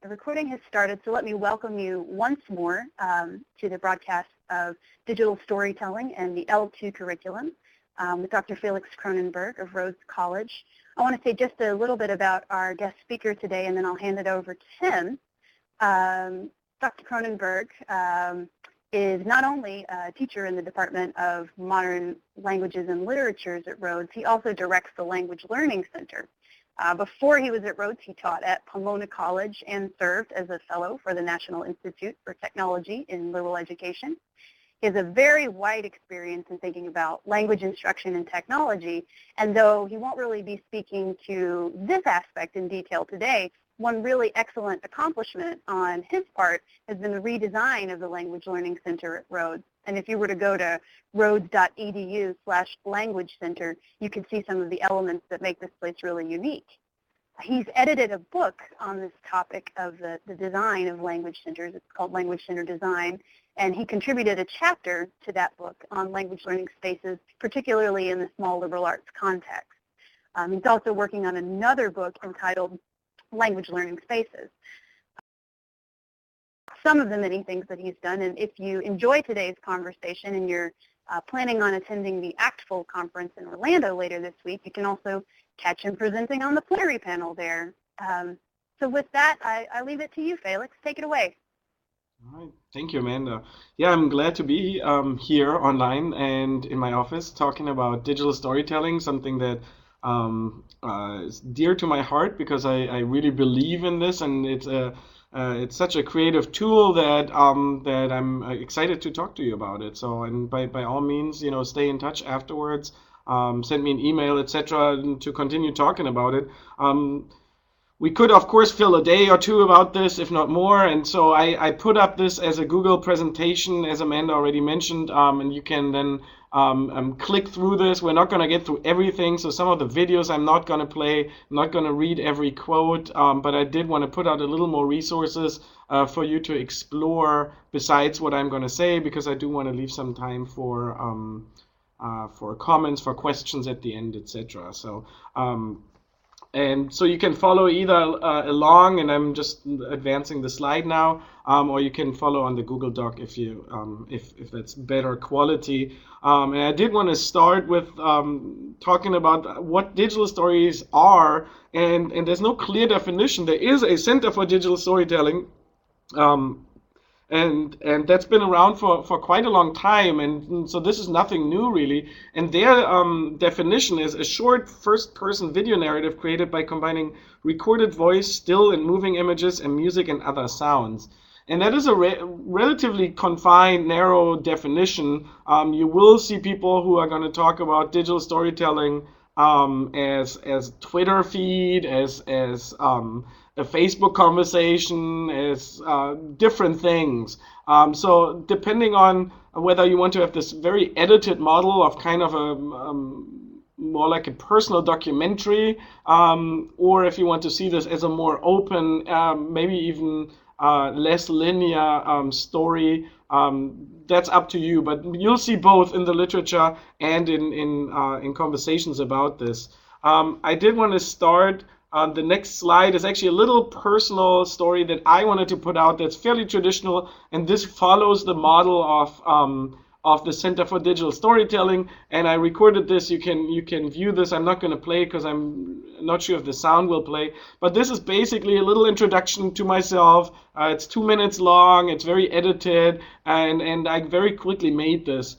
The recording has started, so let me welcome you once more to the broadcast of digital storytelling and the L2 curriculum with Dr. Felix Kronenberg of Rhodes College. I want to say just a little bit about our guest speaker today, and then I'll hand it over to him. Dr. Kronenberg is not only a teacher in the Department of Modern Languages and Literatures at Rhodes, he also directs the Language Learning Center. Before he was at Rhodes, he taught at Rhodes College and served as a fellow for the National Institute for Technology in Liberal Education. He has a very wide experience in thinking about language instruction and technology, and though he won't really be speaking to this aspect in detail today, one really excellent accomplishment on his part has been the redesign of the Language Learning Center at Rhodes. And if you were to go to rhodes.edu/language center, you can see some of the elements that make this place really unique. He's edited a book on this topic of the design of language centers. It's called Language Center Design, and he contributed a chapter to that book on language learning spaces, particularly in the small liberal arts context. He's also working on another book entitled Language Learning Spaces. Some of the many things that he's done, and if you enjoy today's conversation and you're planning on attending the ACTFL conference in Orlando later this week, you can also catch him presenting on the plenary panel there. So with that, I leave it to you, Felix. Take it away. All right. Thank you, Amanda. Yeah, I'm glad to be here online and in my office talking about digital storytelling, something that is dear to my heart because I really believe in this, and it's such a creative tool that that I'm excited to talk to you about it. So, and by all means, stay in touch afterwards. Send me an email, etc., to continue talking about it. We could, of course, fill a day or two about this, if not more. And so I put up this as a Google presentation, as Amanda already mentioned, and you can then click through this. We're not going to get through everything. So some of the videos I'm not going to play, I'm not going to read every quote, but I did want to put out a little more resources for you to explore besides what I'm going to say, because I do want to leave some time for comments, for questions at the end, etc. So. And so you can follow either along, and I'm just advancing the slide now, or you can follow on the Google Doc if you if that's better quality. And I did want to start with talking about what digital stories are, and there's no clear definition. There is a Center for Digital Storytelling. And that's been around for quite a long time, and so this is nothing new really. And their definition is a short first-person video narrative created by combining recorded voice, still and moving images, and music and other sounds. And that is a relatively confined, narrow definition. You will see people who are going to talk about digital storytelling as Twitter feed, as a Facebook conversation, as different things. So depending on whether you want to have this very edited model of kind of a more like a personal documentary, or if you want to see this as a more open, maybe even less linear story, that's up to you. But you'll see both in the literature and in conversations about this. I did want to start. The next slide is actually a little personal story that I wanted to put out that's fairly traditional, and this follows the model of the Center for Digital Storytelling. And I recorded this. You can view this. I'm not going to play because I'm not sure if the sound will play. But this is basically a little introduction to myself. It's 2 minutes long. It's very edited, and I very quickly made this.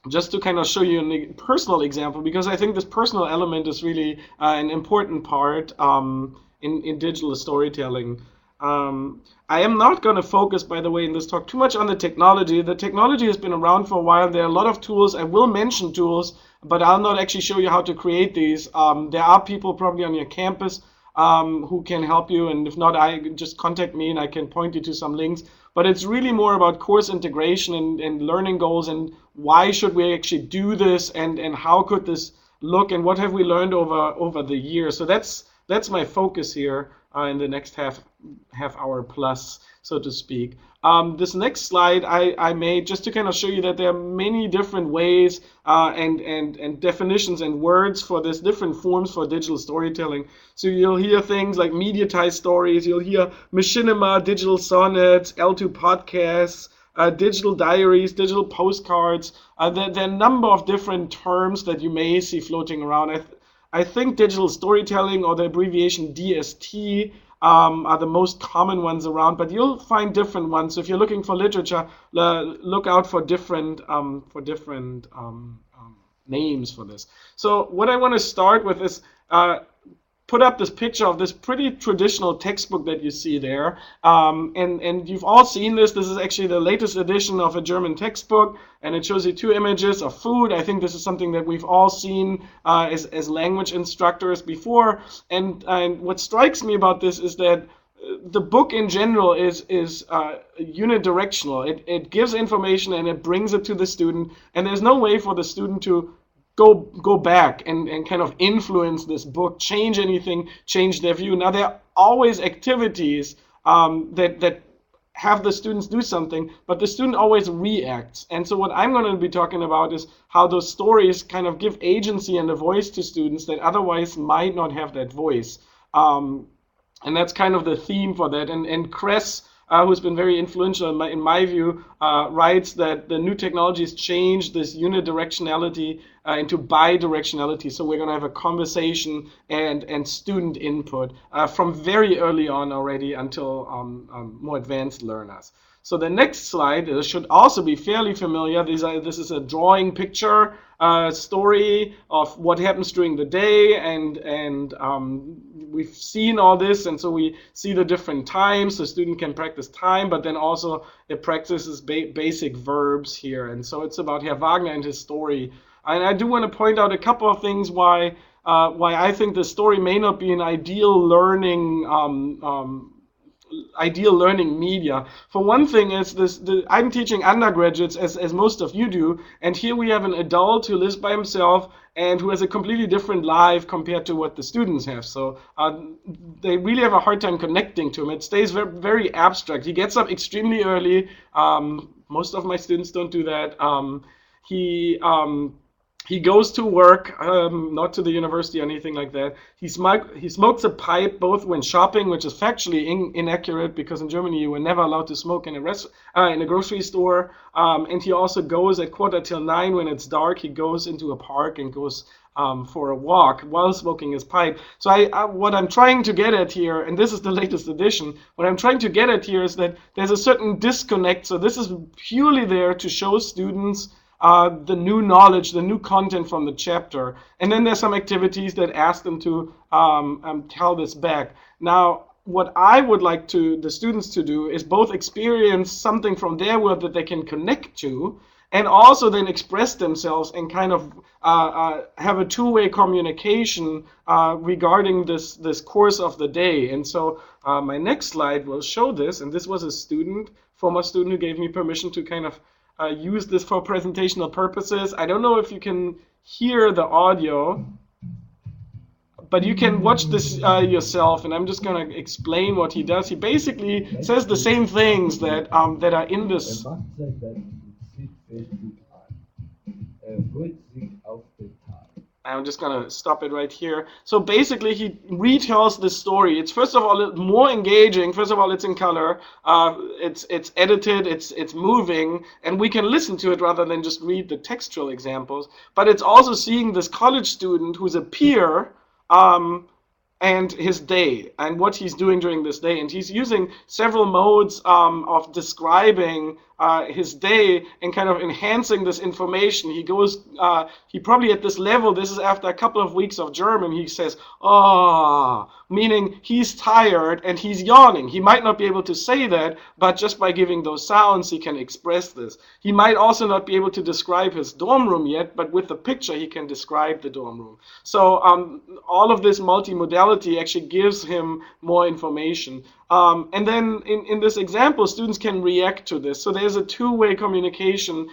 Just to kind of show you a personal example, because I think this personal element is really an important part in digital storytelling. I am not going to focus, by the way, in this talk too much on the technology. The technology has been around for a while. There are a lot of tools. I will mention tools, but I'll not actually show you how to create these. There are people probably on your campus who can help you, and if not, I just contact me and I can point you to some links. But it's really more about course integration and learning goals, and why should we actually do this, and how could this look, and what have we learned over the years. So that's my focus here. in the next half hour plus, so to speak. This next slide I made just to kind of show you that there are many different ways and definitions and words for this, different forms for digital storytelling. So you'll hear things like mediatized stories, you'll hear machinima, digital sonnets, L2 podcasts, digital diaries, digital postcards. There are a number of different terms that you may see floating around. I think digital storytelling, or the abbreviation DST, are the most common ones around, but you'll find different ones. So if you're looking for literature, look out for different names for this. So what I want to start with is put up this picture of this pretty traditional textbook that you see there. And you've all seen this. This is actually the latest edition of a German textbook, and it shows you two images of food. I think this is something that we've all seen as language instructors before. And what strikes me about this is that the book in general is unidirectional. It gives information and it brings it to the student, and there's no way for the student to go back and kind of influence this book, change anything, change their view. Now, there are always activities that have the students do something, but the student always reacts. And so what I'm going to be talking about is how those stories kind of give agency and a voice to students that otherwise might not have that voice. And that's kind of the theme for that. And Kress, who's been very influential in my view, writes that the new technologies change this unidirectionality into bidirectionality. So we're going to have a conversation and student input from very early on already until more advanced learners. So the next slide should also be fairly familiar. This is a drawing picture story of what happens during the day, and we've seen all this, and so we see the different times. The student can practice time, but then also it practices basic verbs here. And so it's about Herr Wagner and his story. And I do want to point out a couple of things why I think the story may not be an ideal learning media. For one thing is I'm teaching undergraduates as most of you do, and here we have an adult who lives by himself and who has a completely different life compared to what the students have. So they really have a hard time connecting to him. It stays very, very abstract. He gets up extremely early. Most of my students don't do that. He goes to work, not to the university or anything like that. He smokes a pipe both when shopping, which is factually inaccurate because in Germany you were never allowed to smoke in a grocery store. And he also goes at 9:15 when it's dark. He goes into a park and goes for a walk while smoking his pipe. So what I'm trying to get at here, and this is the latest edition, what I'm trying to get at here is that there's a certain disconnect. So this is purely there to show students the new knowledge, the new content from the chapter. And then there's some activities that ask them to tell this back. Now, what I would like the students to do is both experience something from their world that they can connect to, and also then express themselves and kind of have a two-way communication regarding this course of the day. And so my next slide will show this. And this was a former student who gave me permission to kind of use this for presentational purposes. I don't know if you can hear the audio, but you can watch this yourself, and I'm just going to explain what he does. He basically says the same things that are in this. I'm just going to stop it right here. So basically, he retells the story. It's first of all more engaging. First of all, it's in color. It's edited. It's moving, and we can listen to it rather than just read the textual examples. But it's also seeing this college student who's a peer and his day and what he's doing during this day. And he's using several modes of describing his day and kind of enhancing this information. He probably at this level, this is after a couple of weeks of German, he says, "Ah," meaning he's tired and he's yawning. He might not be able to say that, but just by giving those sounds, he can express this. He might also not be able to describe his dorm room yet, but with the picture, he can describe the dorm room. So all of this multimodality actually gives him more information. And then in this example, students can react to this. So there's a two-way communication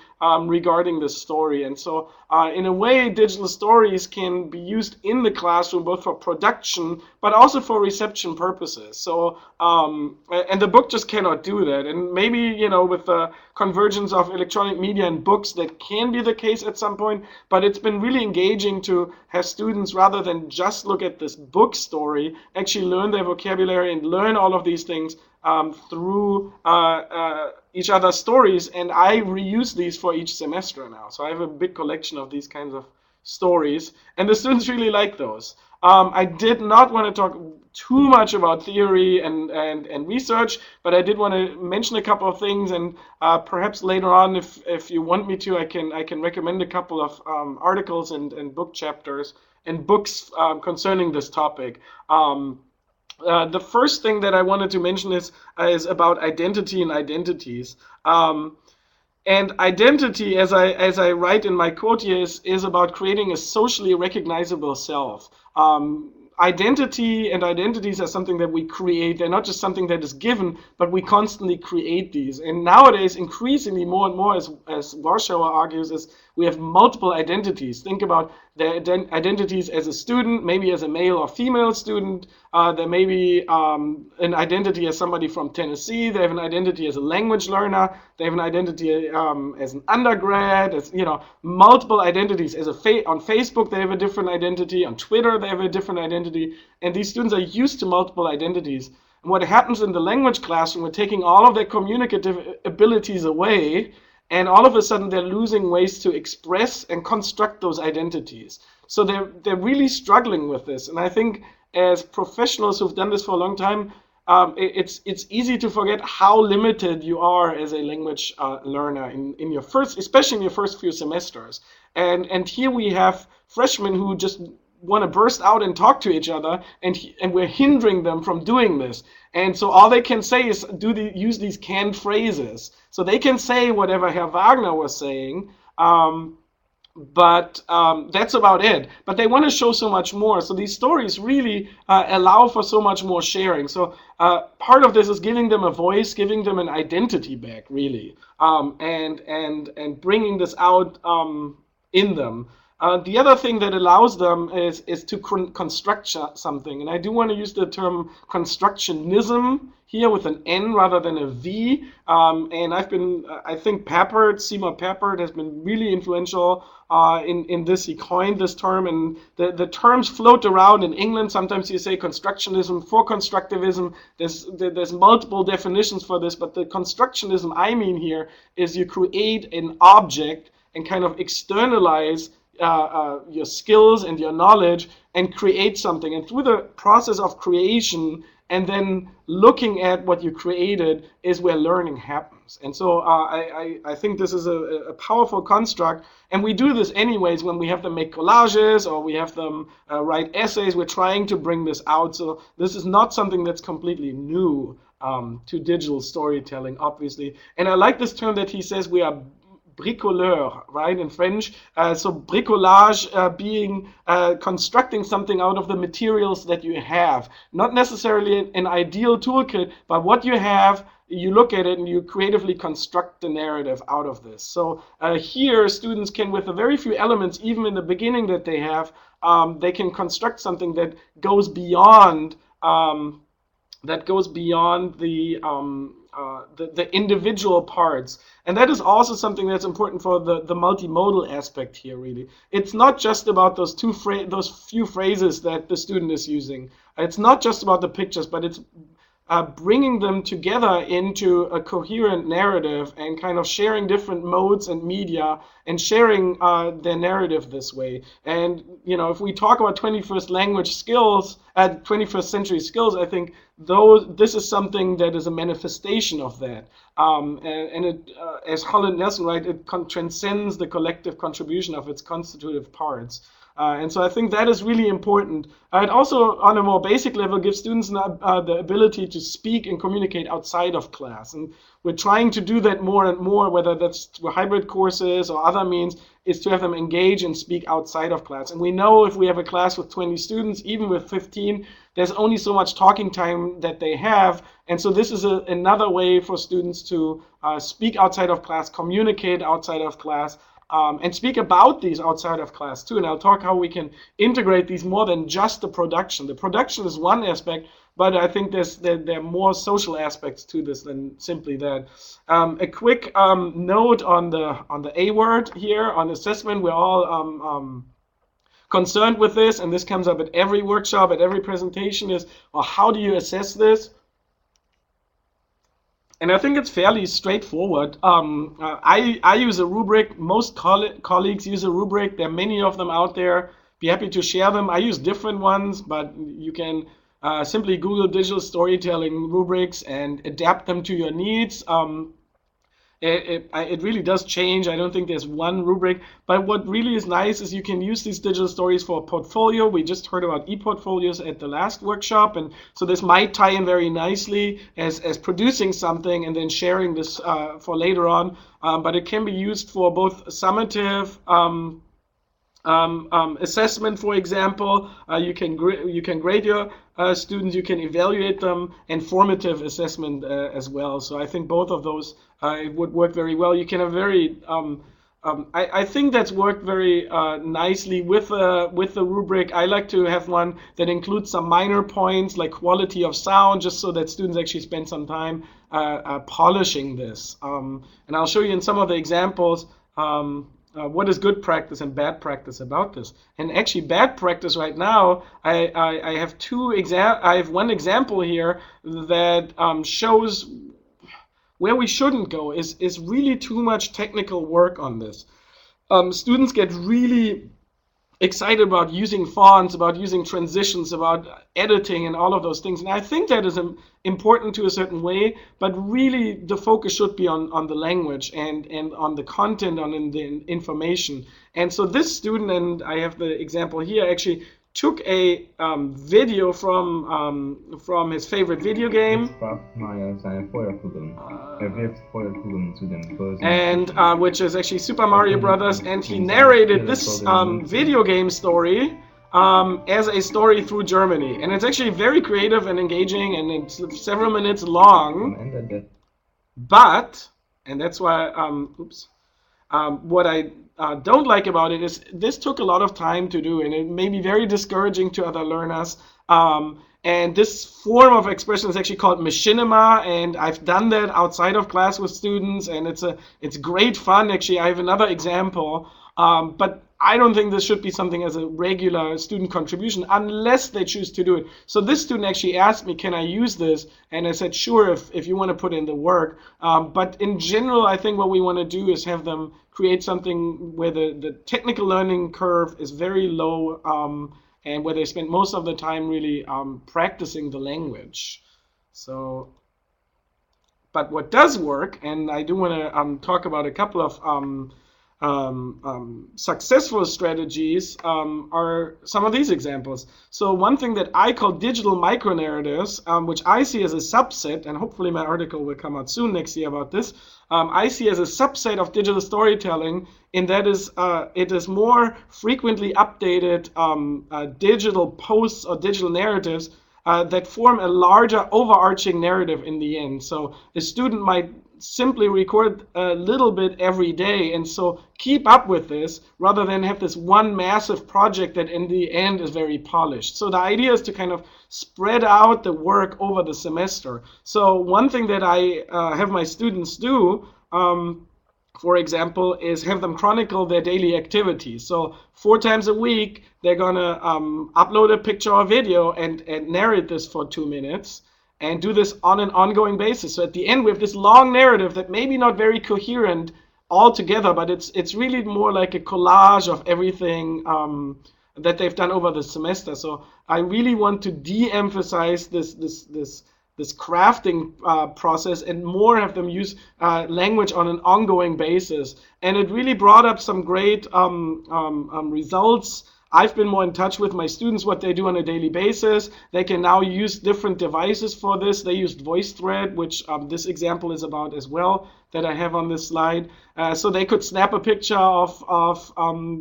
regarding this story. And so in a way, digital stories can be used in the classroom, both for production, but also for reception purposes. So, and the book just cannot do that. And maybe, with the convergence of electronic media and books, that can be the case at some point. But it's been really engaging to have students, rather than just look at this book story, actually learn their vocabulary and learn all of these things through each other's stories. And I reuse these for each semester now. So I have a big collection of these kinds of stories, and the students really like those. I did not want to talk too much about theory and research, but I did want to mention a couple of things, and perhaps later on, if you want me to, I can recommend a couple of articles and book chapters and books concerning this topic. The first thing that I wanted to mention is about identity and identities. And identity, as I write in my quote here, is about creating a socially recognizable self. Identity and identities are something that we create. They're not just something that is given, but we constantly create these. And nowadays, increasingly more and more, as Warschauer argues, is we have multiple identities. Think about their identities as a student, maybe as a male or female student. There may be an identity as somebody from Tennessee. They have an identity as a language learner. They have an identity as an undergrad. As multiple identities. On Facebook, they have a different identity. On Twitter, they have a different identity. And these students are used to multiple identities. And what happens in the language classroom, we're taking all of their communicative abilities away, and all of a sudden they're losing ways to express and construct those identities. So they're really struggling with this. And I think as professionals who've done this for a long time, it's easy to forget how limited you are as a language learner in your especially in your first few semesters. And here we have freshmen who just want to burst out and talk to each other, and we're hindering them from doing this. And so all they can say is use these canned phrases. So they can say whatever Herr Wagner was saying, but that's about it. But they want to show so much more. So these stories really allow for so much more sharing. So part of this is giving them a voice, giving them an identity back, really, and bringing this out in them. The other thing that allows them is to construct something. And I do want to use the term constructionism here with an N rather than a V. And I think Seymour Papert has been really influential in this. He coined this term, and the terms float around in England. Sometimes you say constructionism for constructivism. There's multiple definitions for this, but the constructionism I mean here is you create an object and kind of externalize your skills and your knowledge and create something. And through the process of creation and then looking at what you created is where learning happens. And so I think this is a powerful construct. And we do this anyways when we have them make collages or we have them write essays. We're trying to bring this out. So this is not something that's completely new to digital storytelling, obviously. And I like this term that he says we are bricoleur, right, in French. So bricolage being constructing something out of the materials that you have. Not necessarily an ideal toolkit, but what you have, you look at it and you creatively construct the narrative out of this. So here students can, with a very few elements, even in the beginning that they have, they can construct something that goes beyond the individual parts. And that is also something that's important for the multimodal aspect here, really. It's not just about those few phrases that the student is using. It's not just about the pictures, but it's bringing them together into a coherent narrative and kind of sharing different modes and media and sharing their narrative this way. And, if we talk about 21st century skills, I think this is something that is a manifestation of that. And it, as Holland Nelson, right, it transcends the collective contribution of its constitutive parts. And so I think that is really important. It also, on a more basic level, gives students the ability to speak and communicate outside of class. And we're trying to do that more and more, whether that's through hybrid courses or other means, is to have them engage and speak outside of class. And we know if we have a class with 20 students, even with 15, there's only so much talking time that they have. And so this is another way for students to speak outside of class, communicate outside of class, and speak about these outside of class too. And I'll talk how we can integrate these more than just the production. The production is one aspect, but I think there are more social aspects to this than simply that. A quick note on the A word here on assessment. We're all concerned with this, and this comes up at every workshop, at every presentation, is, well, how do you assess this? And I think it's fairly straightforward. I use a rubric. Most colleagues use a rubric. There are many of them out there. Be happy to share them. I use different ones, but you can simply Google digital storytelling rubrics and adapt them to your needs. It really does change. I don't think there's one rubric, but what really is nice is you can use these digital stories for a portfolio. We just heard about e-portfolios at the last workshop, and so this might tie in very nicely as producing something and then sharing this for later on, but it can be used for both summative assessment, for example. You can grade your students, you can evaluate them, and formative assessment as well. So I think both of those it would work very well. You can have very I think that's worked very nicely with the rubric. I like to have one that includes some minor points like quality of sound, just so that students actually spend some time polishing this. And I'll show you in some of the examples what is good practice and bad practice about this. And actually, bad practice right now, I have one example here that shows where we shouldn't go is really too much technical work on this. Students get really excited about using fonts, about using transitions, about editing and all of those things. And I think that is important to a certain way, but really the focus should be on the language and on the content, on the information. And so this student, and I have the example here, actually took a video from his favorite video game, and which is actually Super Mario Brothers, and he narrated this video game story as a story through Germany, and it's actually very creative and engaging, and it's several minutes long. But, and that's why, what I don't like about it is this took a lot of time to do, and it may be very discouraging to other learners. And this form of expression is actually called machinima, and I've done that outside of class with students, and it's great fun. Actually, I have another example, but I don't think this should be something as a regular student contribution unless they choose to do it. So this student actually asked me, can I use this? And I said, sure, if you want to put in the work. But in general, I think what we want to do is have them create something where the technical learning curve is very low, and where they spend most of the time really practicing the language. So, but what does work, and I do want to talk about a couple of successful strategies, are some of these examples. So one thing that I call digital micronarratives, which I see as a subset, and hopefully my article will come out soon next year about this, I see as a subset of digital storytelling, in that it is more frequently updated digital posts or digital narratives that form a larger overarching narrative in the end. So a student might simply record a little bit every day, and so keep up with this rather than have this one massive project that in the end is very polished. So the idea is to kind of spread out the work over the semester. So one thing that I have my students do, for example, is have them chronicle their daily activities. So 4 times a week, they're gonna upload a picture or video and narrate this for 2 minutes, and do this on an ongoing basis. So at the end, we have this long narrative that may be not very coherent altogether, but it's really more like a collage of everything that they've done over the semester. So I really want to de-emphasize this crafting process and more have them use language on an ongoing basis. And it really brought up some great results. I've been more in touch with my students, what they do on a daily basis. They can now use different devices for this. They used VoiceThread, which this example is about as well, that I have on this slide. So they could snap a picture of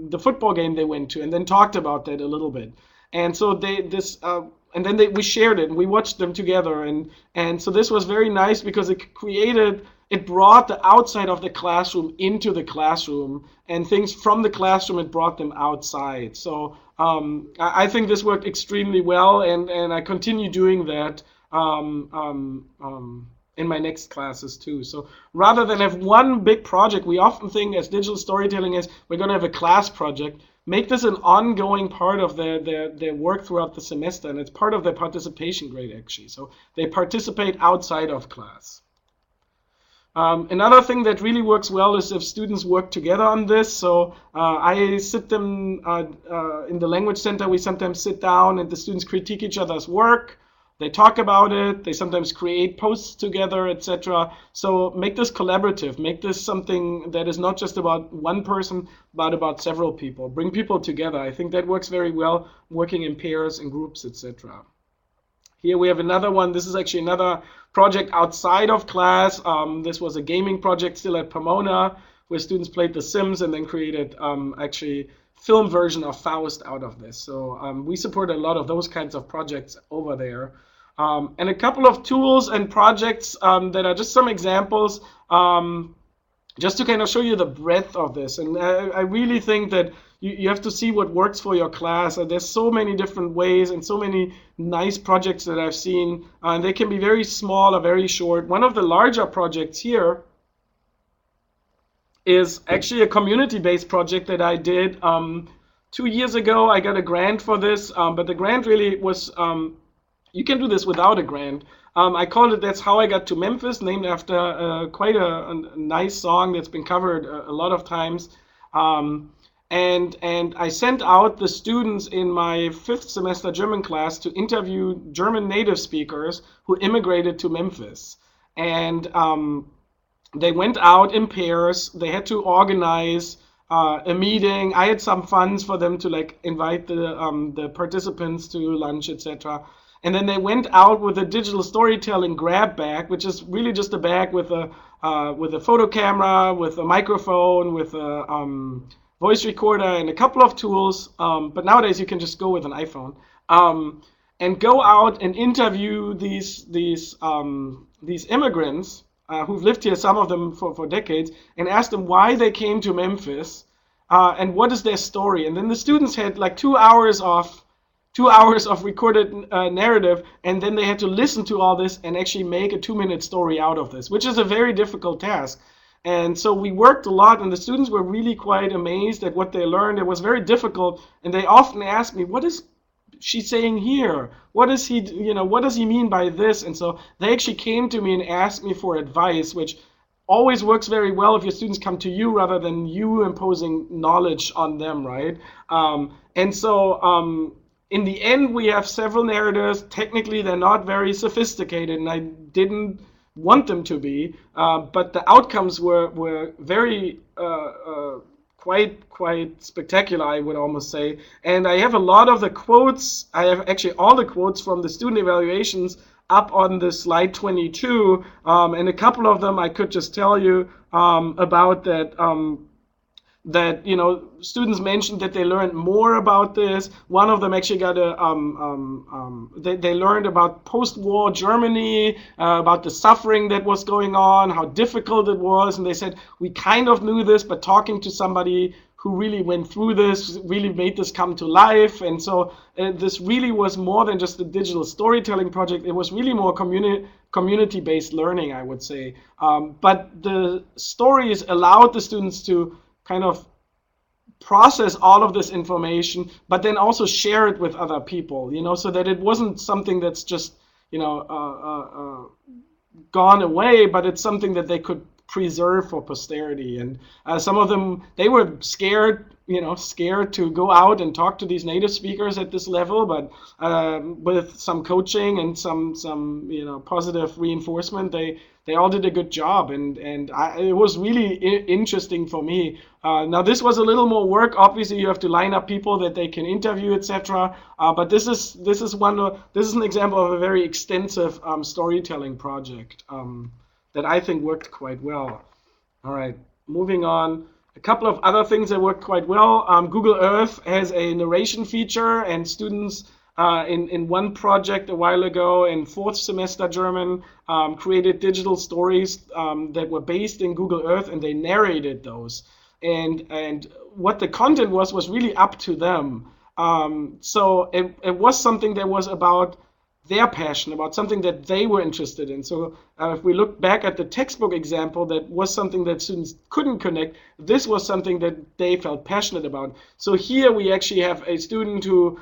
the football game they went to and then talked about that a little bit. And so we shared it and we watched them together. And so this was very nice because it created it brought the outside of the classroom into the classroom, and things from the classroom, it brought them outside. So I think this worked extremely well, and I continue doing that in my next classes too. So rather than have one big project, we often think as digital storytelling is we're going to have a class project. Make this an ongoing part of their work throughout the semester, and it's part of their participation grade actually. So they participate outside of class. Another thing that really works well is if students work together on this. So I sit them in the language center. We sometimes sit down and the students critique each other's work. They talk about it. They sometimes create posts together, etc. So make this collaborative. Make this something that is not just about one person, but about several people. Bring people together. I think that works very well, working in pairs and groups, etc. Here we have another one. This is actually another project outside of class. This was a gaming project still at Pomona, where students played The Sims and then created actually film version of Faust out of this. So we support a lot of those kinds of projects over there. And a couple of tools and projects that are just some examples, just to kind of show you the breadth of this. And I really think that you have to see what works for your class. There's so many different ways and so many nice projects that I've seen. And they can be very small or very short. One of the larger projects here is actually a community-based project that I did 2 years ago. I got a grant for this, but the grant really was, you can do this without a grant. I called it That's How I Got to Memphis, named after quite a nice song that's been covered a lot of times. And I sent out the students in my 5th semester German class to interview German native speakers who immigrated to Memphis. And they went out in pairs. They had to organize a meeting. I had some funds for them to like invite the participants to lunch, etc. And then they went out with a digital storytelling grab bag, which is really just a bag with a photo camera, with a microphone, with a voice recorder, and a couple of tools. But nowadays you can just go with an iPhone and go out and interview these immigrants who've lived here, some of them for decades, and ask them why they came to Memphis and what is their story. And then the students had like 2 hours of recorded narrative, and then they had to listen to all this and actually make a 2-minute story out of this, which is a very difficult task. And so we worked a lot, and the students were really quite amazed at what they learned. It was very difficult, and they often asked me, what is she saying here? What does he mean by this? And so they actually came to me and asked me for advice, which always works very well if your students come to you rather than you imposing knowledge on them, right? And so in the end, we have several narratives. Technically, they're not very sophisticated, and I didn't want them to be, but the outcomes were very quite spectacular, I would almost say. And I have a lot of the quotes. I have actually all the quotes from the student evaluations up on the slide 22, and a couple of them I could just tell you about that. That students mentioned that they learned more about this. One of them actually got they learned about post-war Germany, about the suffering that was going on, how difficult it was, and they said we kind of knew this, but talking to somebody who really went through this really made this come to life. And so this really was more than just a digital storytelling project. It was really more community-based learning, I would say. But the stories allowed the students to kind of process all of this information, but then also share it with other people, so that it wasn't something that's just, gone away, but it's something that they could preserve for posterity. And some of them, they were scared to go out and talk to these native speakers at this level, but with some coaching and some positive reinforcement, they all did a good job, and it was really interesting for me. Now this was a little more work. Obviously, you have to line up people that they can interview, etc. But this is an example of a very extensive storytelling project that I think worked quite well. All right, moving on. A couple of other things that work quite well. Google Earth has a narration feature, and students in one project a while ago in fourth semester German, created digital stories that were based in Google Earth, and they narrated those. And what the content was really up to them. So it was something that was about their passion, about something that they were interested in. So if we look back at the textbook example, that was something that students couldn't connect. This was something that they felt passionate about. So here we actually have a student who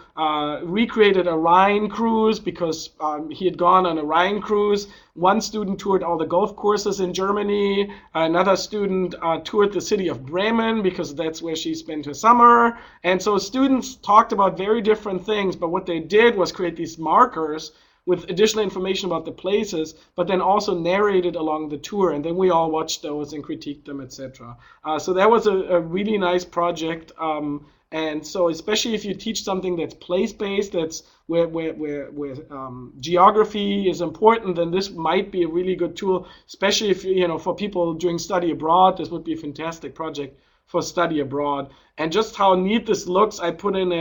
recreated a Rhine cruise because he had gone on a Rhine cruise. One student toured all the golf courses in Germany. Another student toured the city of Bremen because that's where she spent her summer. And so students talked about very different things, but what they did was create these markers with additional information about the places, but then also narrated along the tour. And then we all watched those and critiqued them, etc. So that was a really nice project. And so especially if you teach something that's place-based, that's where geography is important, then this might be a really good tool, especially if, for people doing study abroad, this would be a fantastic project for study abroad. And just how neat this looks, I put in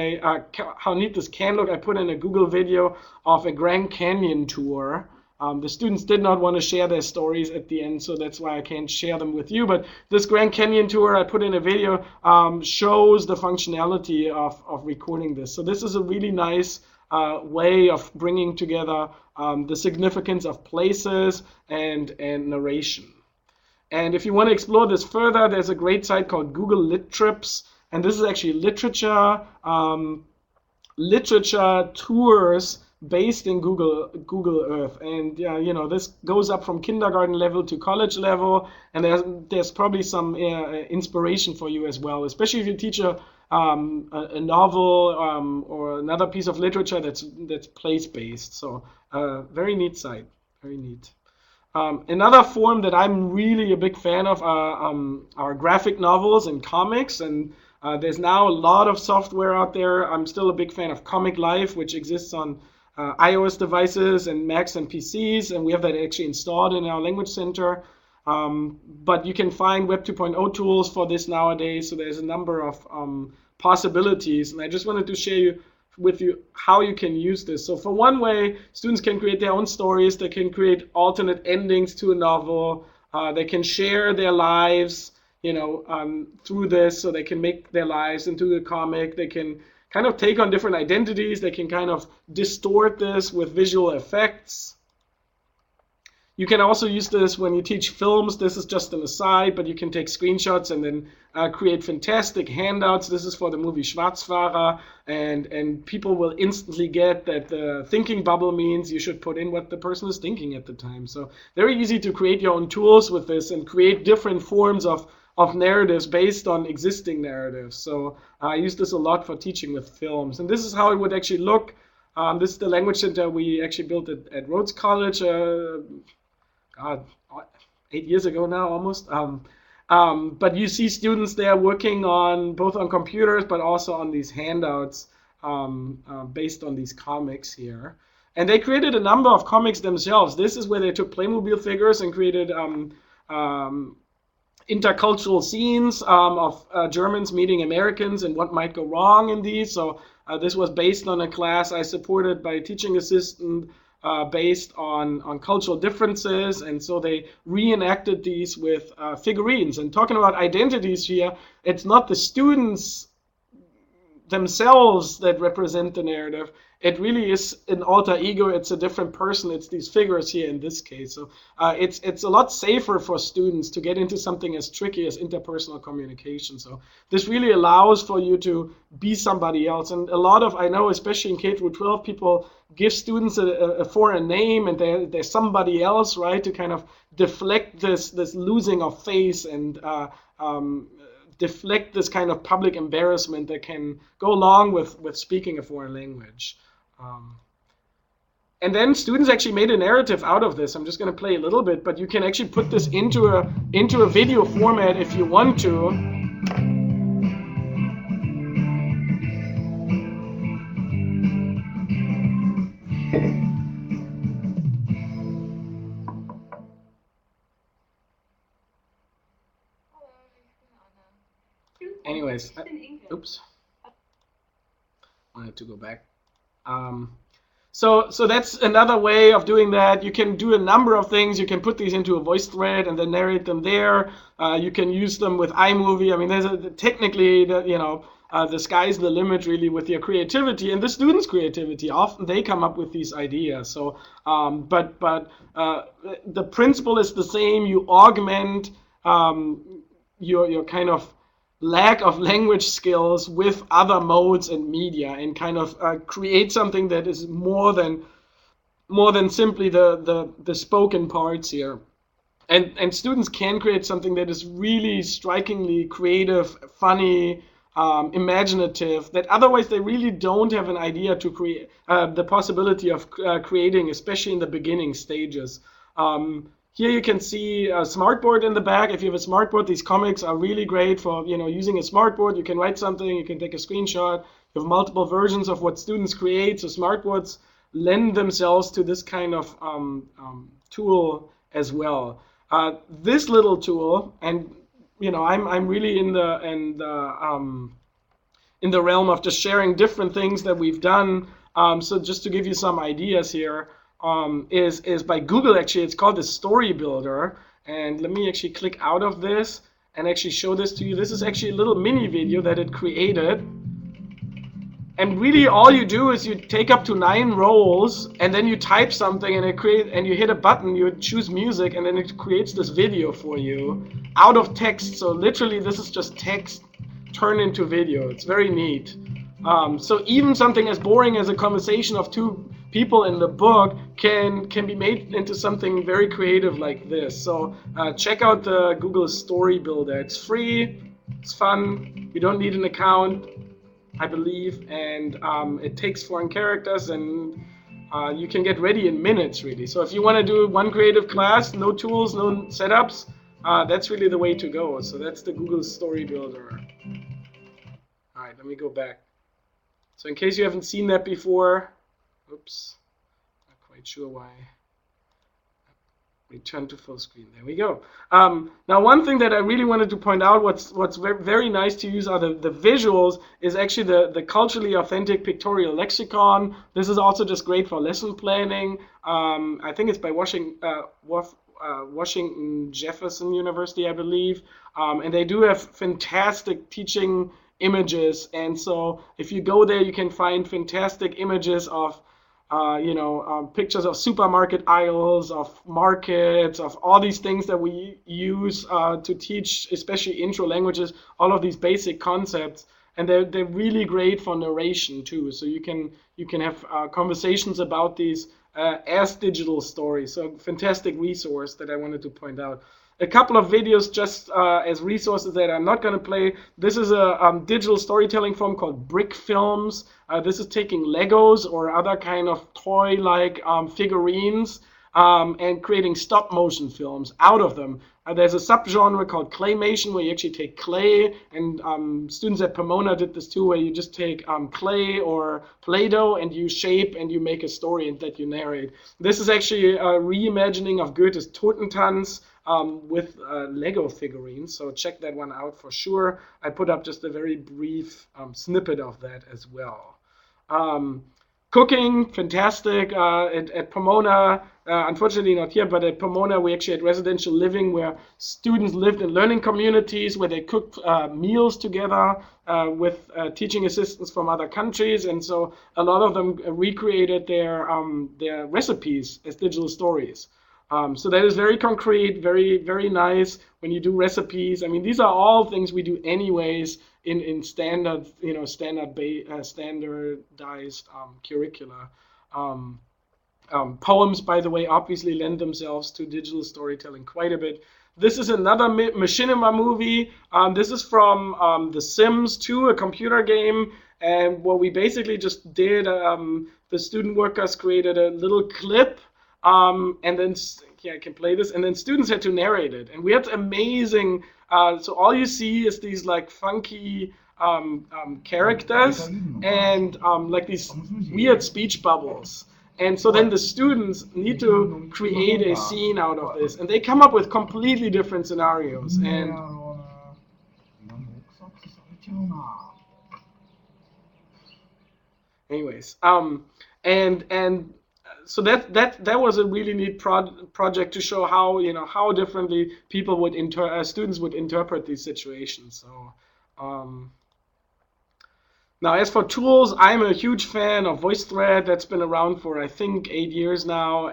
how neat this can look, I put in a Google video of a Grand Canyon tour. The students did not want to share their stories at the end, so that's why I can't share them with you. But this Grand Canyon tour I put in a video shows the functionality of recording this. So this is a really nice way of bringing together the significance of places and narration. And if you want to explore this further, there's a great site called Google Lit Trips, and this is actually literature tours based in Google Earth. And this goes up from kindergarten level to college level, and there's probably some inspiration for you as well, especially if you teach a novel or another piece of literature that's place based. So very neat site, very neat. Another form that I'm really a big fan of are graphic novels and comics, and there's now a lot of software out there. I'm still a big fan of Comic Life, which exists on iOS devices and Macs and PCs, and we have that actually installed in our language center. But you can find Web 2.0 tools for this nowadays, so there's a number of possibilities, and I just wanted to share with you how you can use this. So for one way, students can create their own stories. They can create alternate endings to a novel. They can share their lives, through this, so they can make their lives into a comic. They can kind of take on different identities. They can kind of distort this with visual effects. You can also use this when you teach films. This is just an aside, but you can take screenshots and then create fantastic handouts. This is for the movie Schwarzfahrer, and people will instantly get that the thinking bubble means you should put in what the person is thinking at the time. So very easy to create your own tools with this and create different forms of narratives based on existing narratives. So I use this a lot for teaching with films. And this is how it would actually look. This is the language center we actually built at Rhodes College. 8 years ago now, almost. But you see students there working on both on computers, but also on these handouts based on these comics here. And they created a number of comics themselves. This is where they took Playmobil figures and created intercultural scenes of Germans meeting Americans and what might go wrong in these. So this was based on a class I supported by a teaching assistant based on cultural differences, and so they reenacted these with figurines. And talking about identities here, it's not the students themselves that represent the narrative. It really is an alter ego. It's a different person. It's these figures here in this case. So it's a lot safer for students to get into something as tricky as interpersonal communication. So this really allows for you to be somebody else. And a lot of, I know, especially in K through 12, people give students a foreign name and they're somebody else, right? To kind of deflect this losing of face and deflect this kind of public embarrassment that can go along with speaking a foreign language. And then students actually made a narrative out of this. I'm just going to play a little bit, but you can actually put this into a video format if you want to. Anyways, oops. I have to go back. Um, so that's another way of doing that. You can do a number of things. You can put these into a voice thread and then narrate them there. You can use them with iMovie. I mean, technically, the sky's the limit really with your creativity and the students' creativity. Often they come up with these ideas. So, but the principle is the same. You augment your kind of lack of language skills with other modes and media, and kind of create something that is more than simply the spoken parts here. And students can create something that is really strikingly creative, funny, imaginative, that otherwise they really don't have an idea to create, the possibility of creating, especially in the beginning stages. Here you can see a smartboard in the back. If you have a smartboard, these comics are really great for using a smartboard. You can write something, you can take a screenshot. You have multiple versions of what students create. So smartboards lend themselves to this kind of tool as well. This little tool, and I'm really in the realm of just sharing different things that we've done. So just to give you some ideas here, is by Google. Actually, it's called the Story Builder. And let me actually click out of this and actually show this to you. This is actually a little mini video that it created. And really all you do is you take up to 9 roles and then you type something and you hit a button, you choose music, and then it creates this video for you out of text. So literally this is just text turned into video. It's very neat. So even something as boring as a conversation of 2 people in the book can be made into something very creative like this. So check out the Google Story Builder. It's free, it's fun, you don't need an account, I believe, and it takes foreign characters, and you can get ready in minutes, really. So if you want to do one creative class, no tools, no setups, that's really the way to go. So that's the Google Story Builder. All right, let me go back. So in case you haven't seen that before, oops, not quite sure why. Return to full screen. There we go. Now, one thing that I really wanted to point out, what's very nice to use are the visuals, is actually the culturally authentic pictorial lexicon. This is also just great for lesson planning. I think it's by Washington Jefferson University, I believe. And they do have fantastic teaching images. And so if you go there, you can find fantastic images of pictures of supermarket aisles, of markets, of all these things that we use to teach, especially intro languages, all of these basic concepts. And they're really great for narration too. So you can have conversations about these as digital stories. So fantastic resource that I wanted to point out. A couple of videos just as resources that I'm not going to play. This is a digital storytelling form called Brick Films. This is taking Legos or other kind of toy-like figurines and creating stop-motion films out of them. There's a subgenre called claymation, where you actually take clay, and students at Pomona did this too, where you just take clay or Play-Doh and you shape and you make a story that you narrate. This is actually a reimagining of Goethe's Totentanz with Lego figurines, so check that one out for sure. I put up just a very brief snippet of that as well. Cooking, fantastic. At Pomona, unfortunately not here, but at Pomona we actually had residential living where students lived in learning communities where they cooked meals together with teaching assistants from other countries, and so a lot of them recreated their recipes as digital stories. So that is very concrete, very, very nice when you do recipes. I mean, these are all things we do anyways in standard, standardized curricula. Poems, by the way, obviously lend themselves to digital storytelling quite a bit. This is another machinima movie. This is from The Sims 2, a computer game. And what we basically just did, the student workers created a little clip, and then I can play this, and then students had to narrate it, and we had amazing. So all you see is these like funky characters and like these weird speech bubbles, and so then the students need to create a scene out of this, and they come up with completely different scenarios. And anyways, And so that was a really neat project to show how, how differently people would students would interpret these situations. So um, now, as for tools, I'm a huge fan of VoiceThread. That's been around for, I think, 8 years now.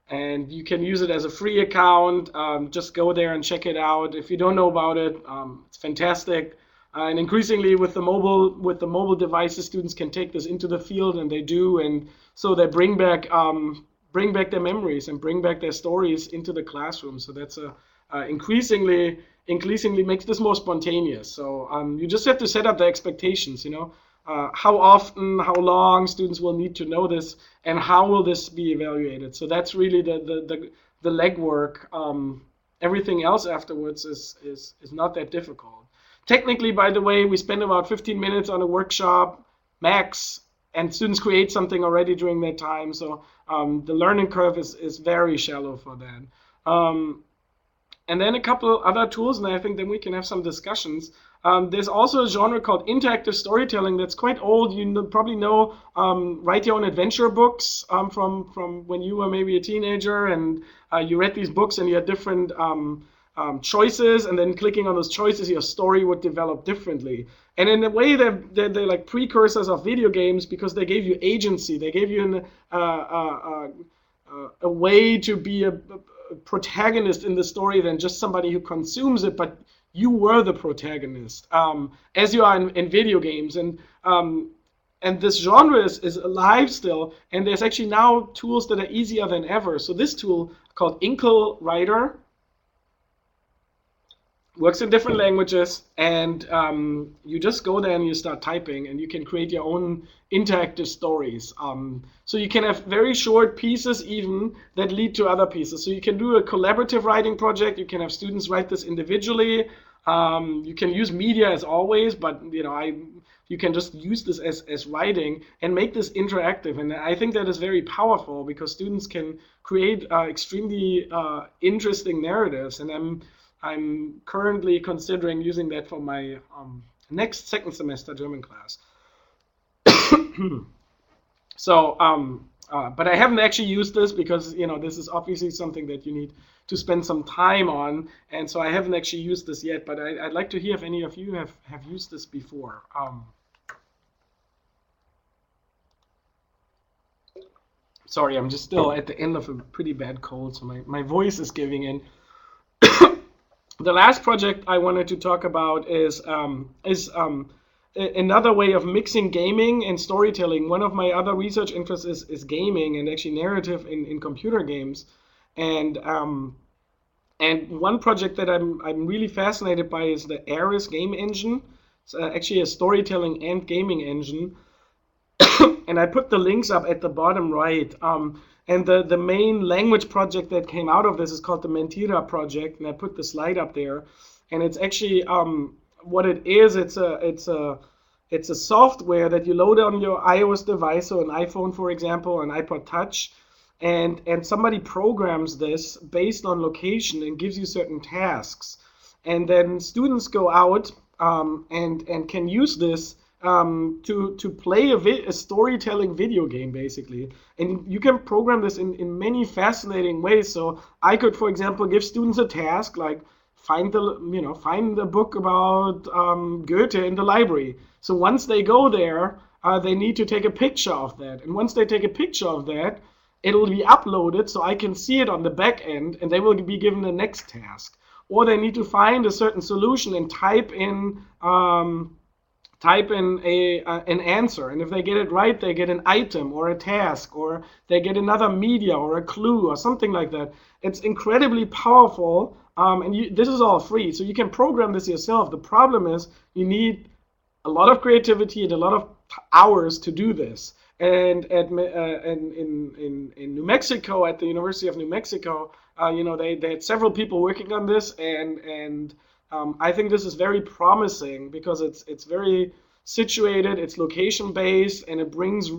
And you can use it as a free account. Just go there and check it out. If you don't know about it, it's fantastic. And increasingly with the mobile devices, students can take this into the field, and they do. And so they bring back their memories and bring back their stories into the classroom. So that's increasingly makes this more spontaneous. So you just have to set up the expectations, how often, how long students will need to know this, and how will this be evaluated. So that's really the legwork. Everything else afterwards is not that difficult. Technically, by the way, we spend about 15 minutes on a workshop max, and students create something already during that time. So the learning curve is very shallow for that. And then a couple other tools, and I think then we can have some discussions. There's also a genre called interactive storytelling that's quite old. You probably know Write Your Own Adventure books from when you were maybe a teenager, and you read these books and you had different choices, and then clicking on those choices, your story would develop differently. And in a way, they're like precursors of video games because they gave you agency. They gave you a way to be a protagonist in the story than just somebody who consumes it, but you were the protagonist, as you are in video games. And this genre is alive still, and there's actually now tools that are easier than ever. So this tool called Inkle Writer works in different languages, and you just go there and you start typing, and you can create your own interactive stories. So you can have very short pieces even that lead to other pieces. So you can do a collaborative writing project. You can have students write this individually. You can use media as always, but you can just use this as writing and make this interactive. And I think that is very powerful because students can create extremely interesting narratives. And I'm currently considering using that for my next second semester German class. So, but I haven't actually used this because, this is obviously something that you need to spend some time on. And so I haven't actually used this yet, but I'd like to hear if any of you have used this before. Sorry, I'm just still at the end of a pretty bad cold, so my voice is giving in. The last project I wanted to talk about is another way of mixing gaming and storytelling. One of my other research interests is gaming and actually narrative in computer games. And one project that I'm really fascinated by is the Ares game engine. It's actually a storytelling and gaming engine. And I put the links up at the bottom right. And the main language project that came out of this is called the Mentira project, and I put the slide up there. And it's actually what it is. It's a software that you load on your iOS device, so an iPhone, for example, an iPod Touch, and somebody programs this based on location and gives you certain tasks, and then students go out and can use this to play a storytelling video game, basically. And you can program this in many fascinating ways. So I could, for example, give students a task like find the book about Goethe in the library. So once they go there, they need to take a picture of that. And once they take a picture of that, it'll be uploaded so I can see it on the back end, and they will be given the next task. Or they need to find a certain solution and type in an answer, and if they get it right, they get an item or a task, or they get another media or a clue or something like that. It's incredibly powerful, and this is all free, so you can program this yourself. The problem is you need a lot of creativity and a lot of hours to do this. And in New Mexico, at the University of New Mexico, they had several people working on this, and I think this is very promising because it's very situated, it's location based, and it brings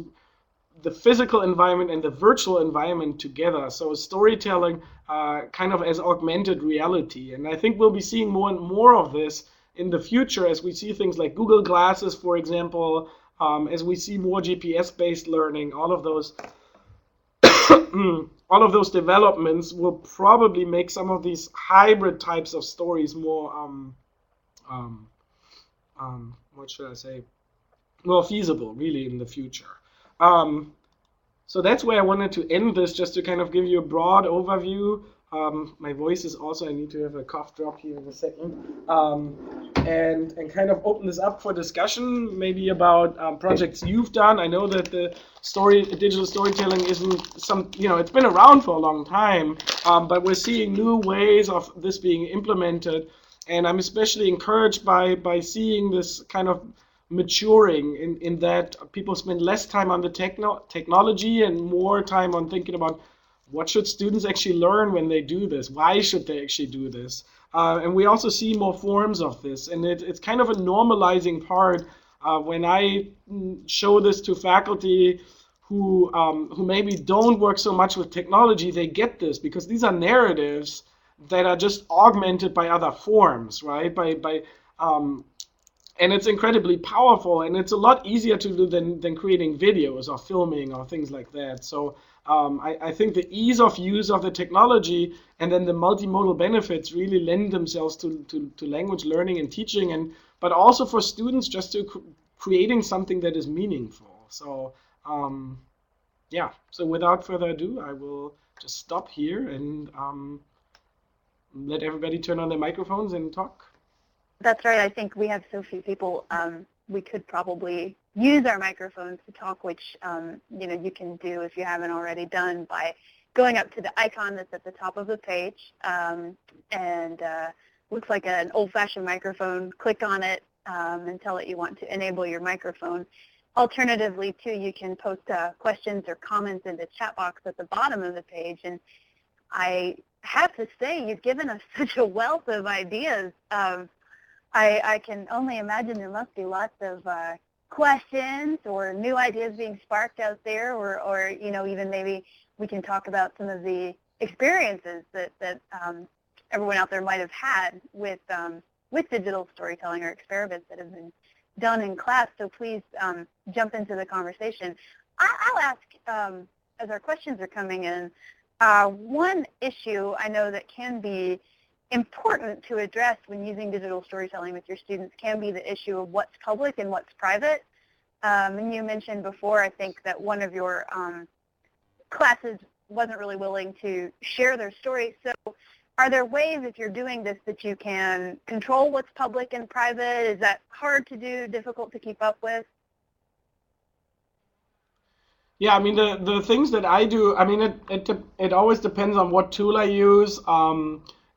the physical environment and the virtual environment together. So storytelling kind of as augmented reality. And I think we'll be seeing more and more of this in the future as we see things like Google Glasses, for example, as we see more GPS-based learning, all of those all of those developments will probably make some of these hybrid types of stories more what should I say, more feasible really in the future. So that's where I wanted to end this, just to kind of give you a broad overview. My voice is also, I need to have a cough drop here in a second, and kind of open this up for discussion, maybe about projects you've done. I know that the digital storytelling isn't it's been around for a long time, but we're seeing new ways of this being implemented, and I'm especially encouraged by seeing this kind of maturing in that people spend less time on the technology and more time on thinking about what should students actually learn when they do this? Why should they actually do this? And we also see more forms of this, and it's kind of a normalizing part. When I show this to faculty who maybe don't work so much with technology, they get this because these are narratives that are just augmented by other forms, right? And it's incredibly powerful, and it's a lot easier to do than creating videos or filming or things like that. So I think the ease of use of the technology and then the multimodal benefits really lend themselves to language learning and teaching, but also for students just to creating something that is meaningful. So yeah, so without further ado, I will just stop here and let everybody turn on their microphones and talk. That's right. I think we have so few people. We could probably use our microphones to talk, which you can do if you haven't already done by going up to the icon that's at the top of the page, and looks like an old-fashioned microphone. Click on it and tell it you want to enable your microphone. Alternatively, too, you can post questions or comments in the chat box at the bottom of the page. And I have to say, you've given us such a wealth of ideas. I can only imagine there must be lots of questions or new ideas being sparked out there, or even maybe we can talk about some of the experiences that everyone out there might have had with digital storytelling or experiments that have been done in class. So please jump into the conversation. I'll ask, as our questions are coming in, one issue I know that can be important to address when using digital storytelling with your students can be the issue of what's public and what's private. And you mentioned before, I think, that one of your classes wasn't really willing to share their story. So are there ways, if you're doing this, that you can control what's public and private? Is that hard to do, difficult to keep up with? Yeah, I mean, the things that I do, I mean, it always depends on what tool I use.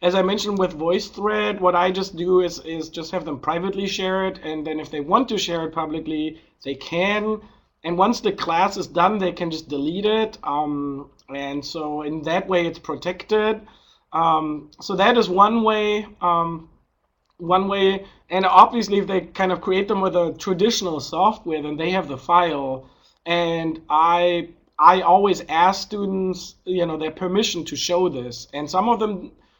As I mentioned with VoiceThread, what I just do is just have them privately share it, and then if they want to share it publicly, they can. And once the class is done, they can just delete it. And so in that way, it's protected. So that is one way. One way, and obviously, if they kind of create them with a traditional software, then they have the file. And I always ask students, their permission to show this, and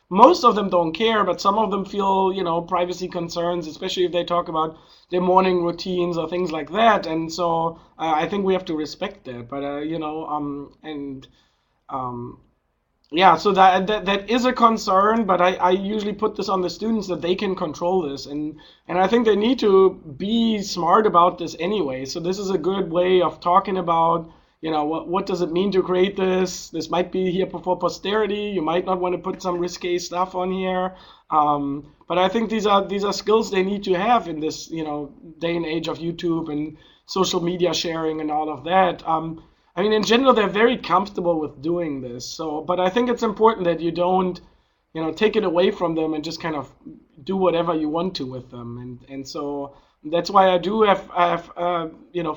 most of them don't care, but some of them feel, privacy concerns, especially if they talk about their morning routines or things like that. And so I think we have to respect that. But yeah, so that is a concern. But I usually put this on the students that they can control this, and I think they need to be smart about this anyway. So this is a good way of talking about. What does it mean to create this? This might be here for posterity. You might not want to put some risque stuff on here. But I think these are skills they need to have in this, day and age of YouTube and social media sharing and all of that. I mean, in general, they're very comfortable with doing this. So, but I think it's important that you don't, take it away from them and just kind of do whatever you want to with them. And so that's why I do have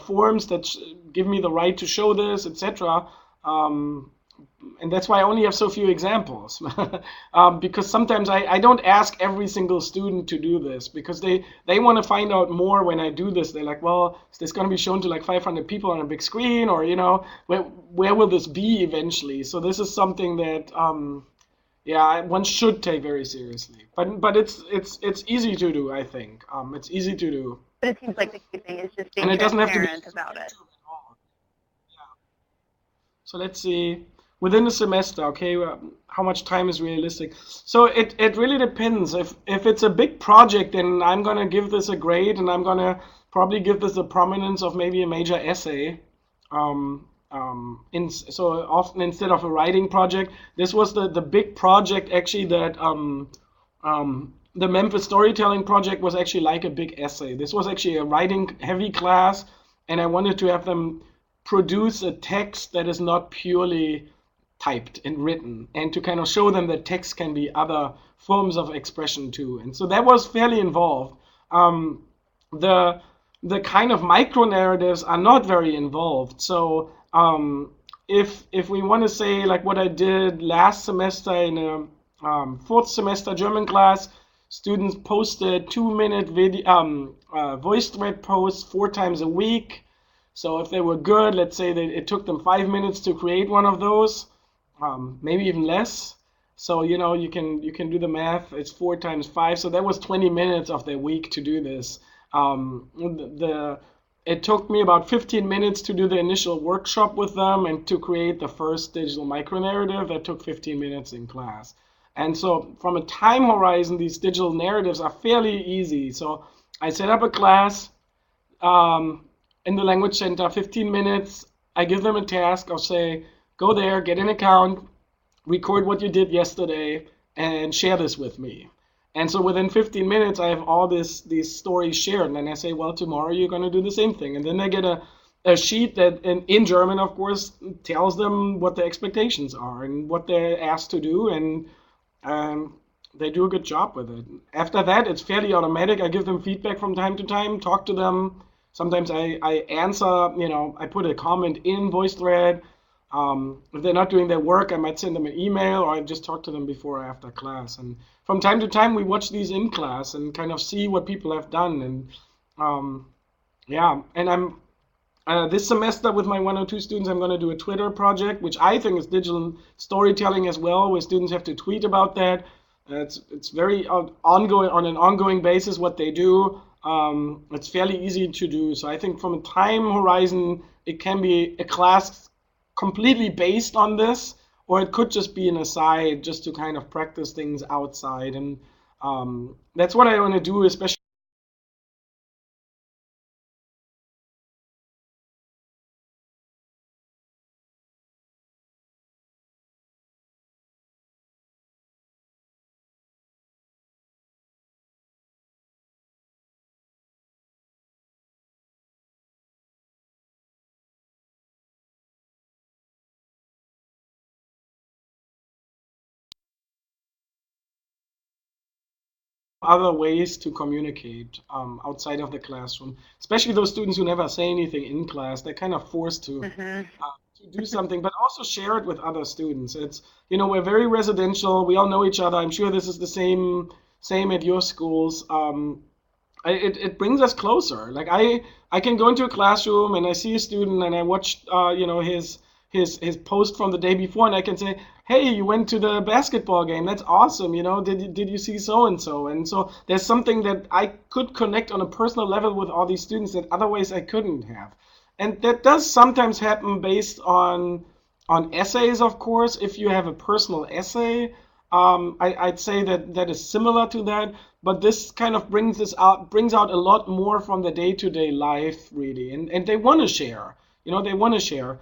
forms that give me the right to show this, etc. And that's why I only have so few examples, because sometimes I don't ask every single student to do this, because they want to find out more when I do this. They're like, well, is this going to be shown to like 500 people on a big screen, or where will this be eventually? So this is something that one should take very seriously. But it's easy to do, I think. It's easy to do. But it seems like the key thing is just And being it doesn't have to be transparent about it. So let's see, within a semester, okay, how much time is realistic? So it really depends. If it's a big project, then I'm gonna give this a grade, and I'm gonna probably give this a prominence of maybe a major essay. So often instead of a writing project, this was the big project actually that the Memphis storytelling project was actually like a big essay. This was actually a writing heavy class, and I wanted to have them produce a text that is not purely typed and written, and to kind of show them that text can be other forms of expression too. And so that was fairly involved. Um, the the kind of micro narratives are not very involved. So if we want to say like what I did last semester in a fourth semester German class, students posted 2-minute video voice thread posts 4 times a week. So if they were good, let's say that it took them 5 minutes to create one of those, maybe even less. So you can do the math. It's 4 times 5, so that was 20 minutes of their week to do this. It took me about 15 minutes to do the initial workshop with them and to create the first digital micronarrative. That took 15 minutes in class. And so from a time horizon, these digital narratives are fairly easy. So I set up a class in the language center, 15 minutes. I give them a task. I'll say, go there, get an account, record what you did yesterday, and share this with me. And so within 15 minutes, I have all these stories shared. And then I say, well, tomorrow you're going to do the same thing. And then they get a sheet that, in German, of course, tells them what the expectations are and what they're asked to do. And they do a good job with it. After that, it's fairly automatic. I give them feedback from time to time, talk to them. Sometimes I answer, I put a comment in VoiceThread. If they're not doing their work, I might send them an email, or I just talk to them before or after class. And from time to time, we watch these in class and kind of see what people have done. And yeah, and I'm this semester with my 102 students, I'm going to do a Twitter project, which I think is digital storytelling as well, where students have to tweet about that. It's very ongoing on an ongoing basis what they do. It's fairly easy to do. So I think from a time horizon, it can be a class completely based on this, or it could just be an aside just to kind of practice things outside. And that's what I want to do, especially other ways to communicate outside of the classroom, especially those students who never say anything in class. They're kind of forced to do something, but also share it with other students. We're very residential. We all know each other. I'm sure this is the same at your schools. It brings us closer. Like I can go into a classroom and I see a student and I watch his post from the day before, and I can say, hey, you went to the basketball game. That's awesome. Did you see so and so? And so there's something that I could connect on a personal level with all these students that otherwise I couldn't have. And that does sometimes happen based on essays, of course. If you have a personal essay, I'd say that is similar to that. But this kind of brings out a lot more from the day-to-day life, really. And they want to share. They want to share.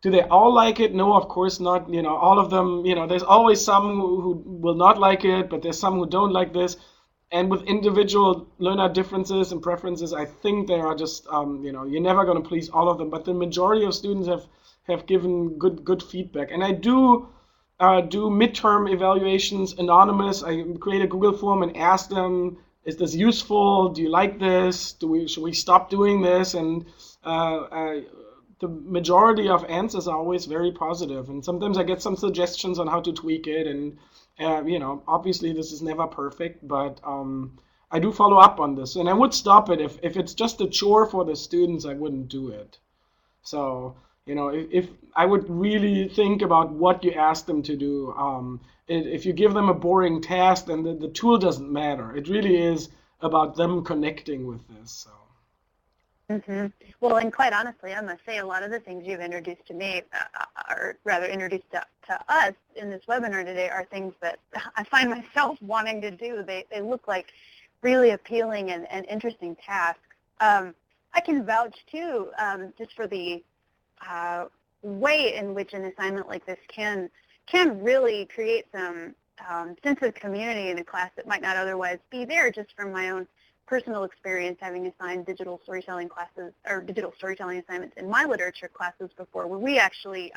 Do they all like it? No, of course not. All of them, there's always some who will not like it, but there's some who don't like this. And with individual learner differences and preferences, I think they are just, you're never going to please all of them. But the majority of students have given good feedback. And I do midterm evaluations anonymous. I create a Google form and ask them, is this useful? Do you like this? Should we stop doing this? And the majority of answers are always very positive, and sometimes I get some suggestions on how to tweak it. And obviously this is never perfect, but I do follow up on this, and I would stop it if it's just a chore for the students. I wouldn't do it. So if I would really think about what you ask them to do. If you give them a boring task, then the tool doesn't matter. It really is about them connecting with this. So. Mm-hmm. Well, and quite honestly, I must say a lot of the things you've introduced to me, or rather introduced to us in this webinar today, are things that I find myself wanting to do. They look like really appealing and interesting tasks. I can vouch, too, just for the way in which an assignment like this can really create some sense of community in a class that might not otherwise be there, just from my own personal experience having assigned digital storytelling classes or digital storytelling assignments in my literature classes before, where we actually,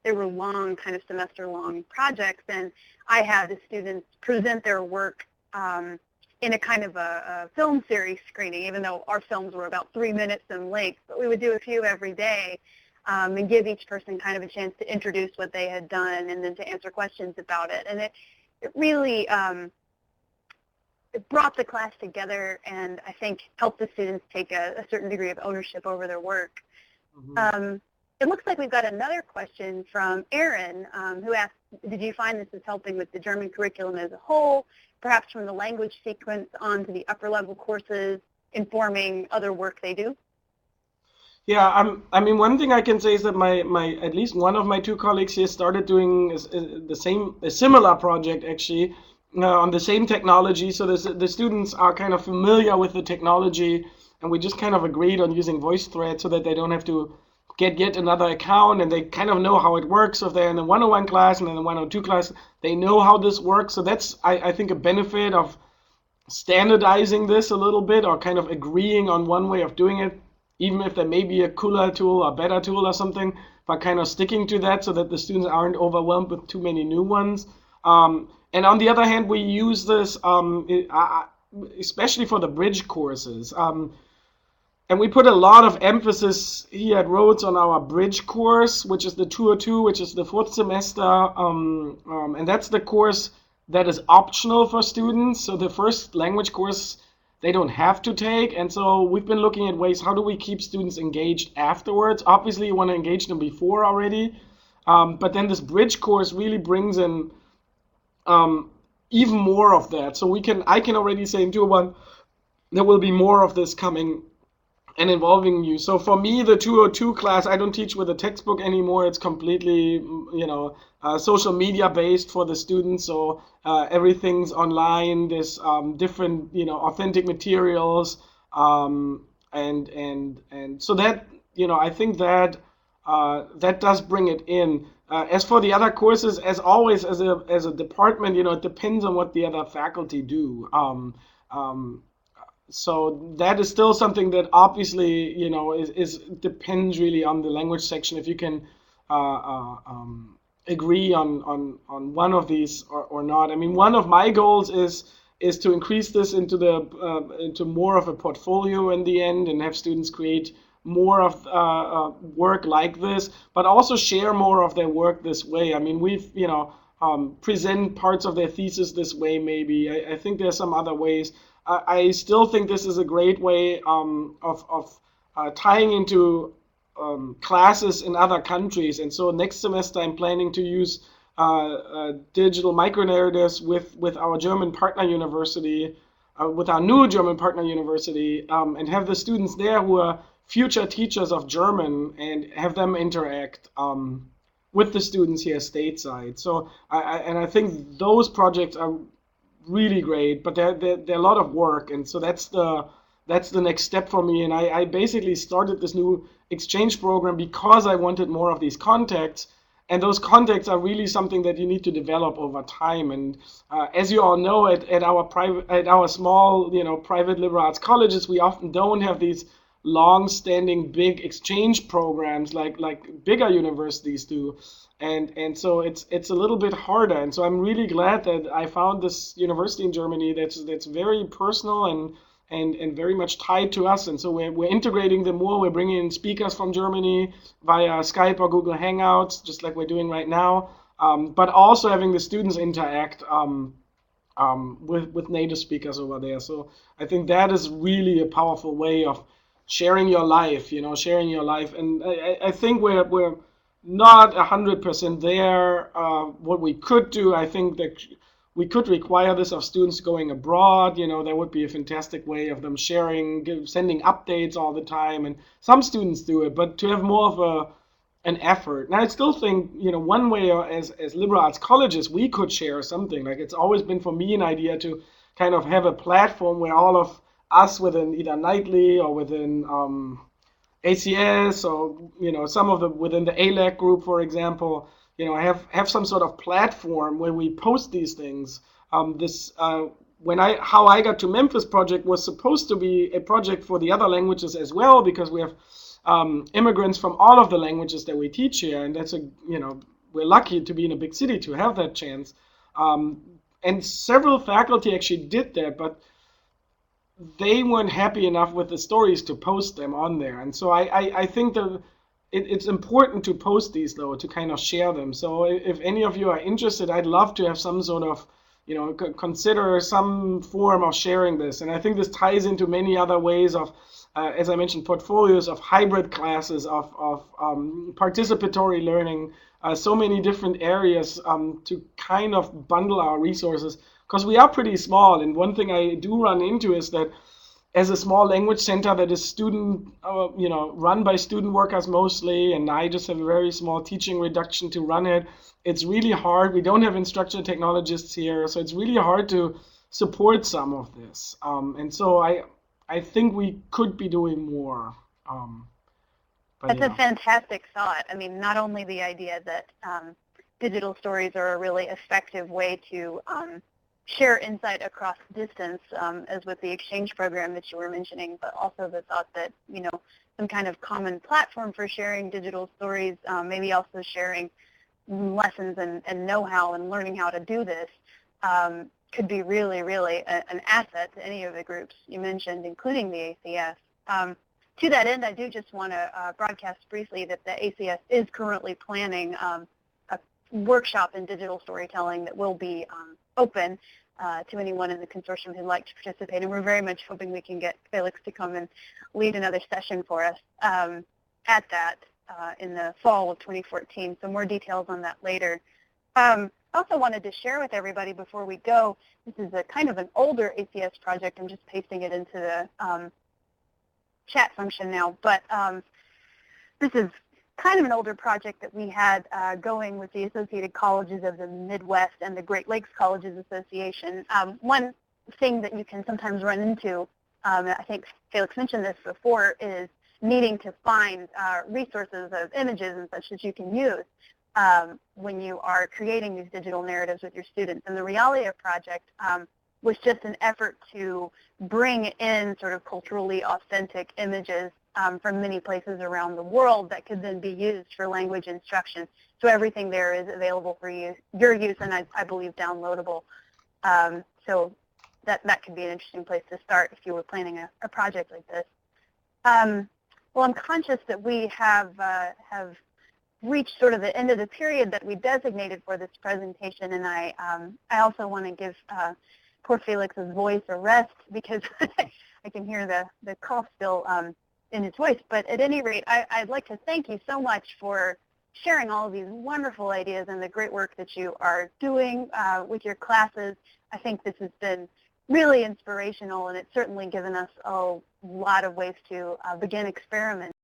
there were long, kind of semester-long projects, and I had the students present their work in a kind of a film series screening, even though our films were about 3 minutes in length, but we would do a few every day and give each person kind of a chance to introduce what they had done and then to answer questions about it. And it really it brought the class together, and I think helped the students take a certain degree of ownership over their work. Mm-hmm. It looks like we've got another question from Aaron, who asked, did you find this is helping with the German curriculum as a whole, perhaps from the language sequence on to the upper level courses, informing other work they do? Yeah, I mean, one thing I can say is that my at least one of my 2 colleagues here started doing a similar project actually on the same technology. So the students are kind of familiar with the technology, and we just kind of agreed on using VoiceThread so that they don't have to get yet another account, and they kind of know how it works. So if they're in the 101 class and in the 102 class, they know how this works. So that's, I think, a benefit of standardizing this a little bit, or kind of agreeing on one way of doing it, even if there may be a cooler tool or better tool or something, but kind of sticking to that so that the students aren't overwhelmed with too many new ones. And on the other hand, we use this especially for the bridge courses. And we put a lot of emphasis here at Rhodes on our bridge course, which is the 202, which is the 4th semester. And that's the course that is optional for students. So the first language course they don't have to take. And so we've been looking at ways, how do we keep students engaged afterwards? Obviously, you want to engage them before already. But then this bridge course really brings in even more of that. So I can already say in 201, there will be more of this coming and involving you. So for me, the 202 class, I don't teach with a textbook anymore. It's completely, social media based for the students. So everything's online. There's different, authentic materials, and so that, I think that that does bring it in. As for the other courses, as always, as a department, it depends on what the other faculty do. So that is still something that obviously, is depends really on the language section. If you can agree on one of these or not. I mean, one of my goals is to increase this into into more of a portfolio in the end, and have students create more of work like this, but also share more of their work this way. I mean, we've present parts of their thesis this way. Maybe I think there's some other ways. I still think this is a great way of tying into classes in other countries. And so next semester I'm planning to use digital micronarratives with our German partner university, with our new German partner university, and have the students there who are future teachers of German and have them interact with the students here stateside. So I think those projects are really great, but they're a lot of work, and so that's the next step for me. And I basically started this new exchange program because I wanted more of these contacts, and those contacts are really something that you need to develop over time. And as you all know, at our small private liberal arts colleges, we often don't have these long-standing big exchange programs like bigger universities do. And so it's a little bit harder. And so I'm really glad that I found this university in Germany that's very personal and very much tied to us. And so we're integrating them more. We're bringing in speakers from Germany via Skype or Google Hangouts, just like we're doing right now. But also having the students interact with native speakers over there. So I think that is really a powerful way of sharing your life. And I think we're not 100% there. What we could do, I think that we could require this of students going abroad. That would be a fantastic way of them sharing, sending updates all the time. And some students do it, but to have more of an effort. Now, I still think, one way as liberal arts colleges, we could share something. Like, it's always been for me an idea to kind of have a platform where all of us within either Nightly or within ACS, or some of the within the ALEC group, for example, have some sort of platform where we post these things. This how I got to Memphis project was supposed to be a project for the other languages as well, because we have immigrants from all of the languages that we teach here, and we're lucky to be in a big city to have that chance. And several faculty actually did that, but they weren't happy enough with the stories to post them on there. And so I think that it's important to post these, though, to kind of share them. So if any of you are interested, I'd love to have some sort of, consider some form of sharing this. And I think this ties into many other ways of, as I mentioned, portfolios of hybrid classes, of participatory learning, so many different areas to kind of bundle our resources, because we are pretty small. And one thing I do run into is that as a small language center that is run by student workers mostly, and I just have a very small teaching reduction to run it, it's really hard. We don't have instructional technologists here, so it's really hard to support some of this. And so I think we could be doing more. That's a fantastic thought. I mean, not only the idea that digital stories are a really effective way to share insight across distance, as with the exchange program that you were mentioning, but also the thought that, some kind of common platform for sharing digital stories, maybe also sharing lessons and know-how and learning how to do this, could be really, really an asset to any of the groups you mentioned, including the ACS. To that end, I do just want to broadcast briefly that the ACS is currently planning a workshop in digital storytelling that will be open to anyone in the consortium who'd like to participate. And we're very much hoping we can get Felix to come and lead another session for us at that in the fall of 2014. So more details on that later. I also wanted to share with everybody before we go, this is a kind of an older ACS project. I'm just pasting it into the chat function now, but this is kind of an older project that we had going with the Associated Colleges of the Midwest and the Great Lakes Colleges Association. One thing that you can sometimes run into, I think Felix mentioned this before, is needing to find resources of images and such that you can use when you are creating these digital narratives with your students. And the Realia project was just an effort to bring in sort of culturally authentic images from many places around the world that could then be used for language instruction. So everything there is available for your use, and I believe downloadable. So that could be an interesting place to start if you were planning a project like this. Well, I'm conscious that we have reached sort of the end of the period that we designated for this presentation, and I also want to give poor Felix's voice a rest, because I can hear the cough still in his voice. But at any rate, I'd like to thank you so much for sharing all of these wonderful ideas and the great work that you are doing with your classes. I think this has been really inspirational, and it's certainly given us a lot of ways to begin experimenting.